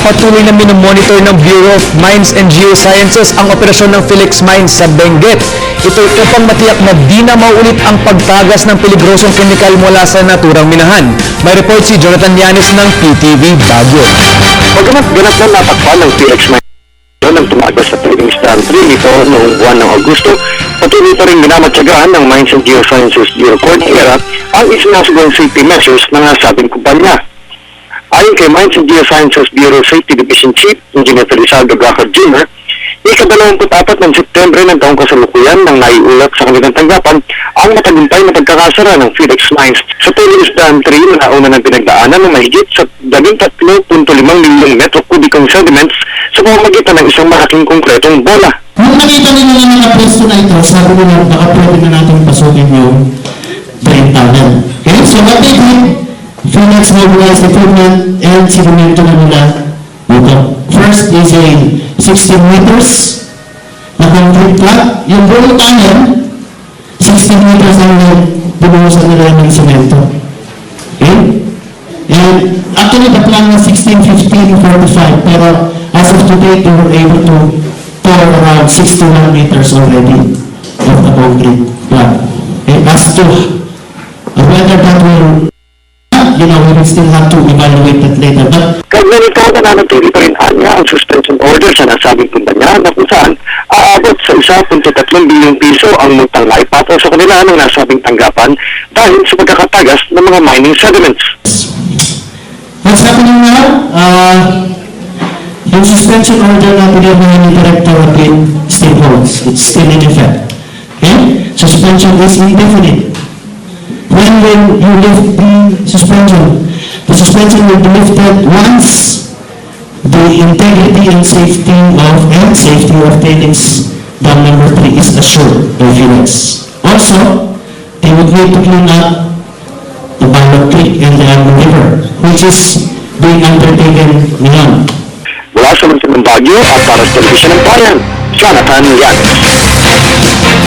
patuloy na minomonitor ng Bureau of Mines and Geosciences ang operasyon ng Philex Mines sa Benguet. Ito upang matiyak na di na maulit ang pagtagas ng peligrosong kemikal mula sa naturang minahan. May report si Jonathan Llanes ng PTV Baguio. Pagkamat ganap na natakpan ng Philex Mines nang tumagas sa trading stand 3 nito noong buwan ng Agosto, patuloy pa rin minamatsagaan ng Mines and Geosciences Bureau Coordinator ang isinasagawang safety measures ng nasabing kumpanya. Ayon kay Mines and Geosciences Bureau Safety Division Chief Engineer Felizardo Gacard Jr., ika-24 ng Setyembre ng taong kasalukuyan nang naiulat sa kanilang tanggapan ang matagumpay na pagkakasara ng Philex Mines sa Tulis Dam 3 na nauna ng pinagdaanan ng mahigit sa 13.5 milyong metro kubikong sediments sa pamamagitan ng isang malaking konkretong bola. Kung nakita nila na nakapresto na ito, sabi nila baka pwede na natin pasukin yung drain tunnel. Okay, so what they did, Philex mobilized equipment and sinumento na nila dito. First is a 16 meters na concrete plot. Yung buong tunnel, 16 meters ang binuhusan nila ng semento. Okay? And actually, the plan was 16, 15, 45. Pero as of today, they were able to pour around 61 meters already of the concrete plot. Okay? As to whether that will, we will still have to evaluate that later. But Kaya nito, nananatili pa rin anya ang suspension order sa nasabing kumpanya na kung saan aabot sa 1.3 bilyong piso ang multang naipataw sa kanila ng nasabing tanggapan dahil sa pagkakatagas ng mga mining sediments. what's happening now? Yung suspension order na pinagawa ni Director Rapid still holds. It's still in effect. Okay? Suspension is indefinite. When will you lift the suspension? The suspension will be lifted once the integrity and safety of tailings dam number 3 is assured by Philex. Also, they would need to clean up the Balot Creek and the Alma River, which is being undertaken ngayon. Mula sa Mansa ng Baguio at para sa Telebisyon ng Bayan, Jonathan Llanes.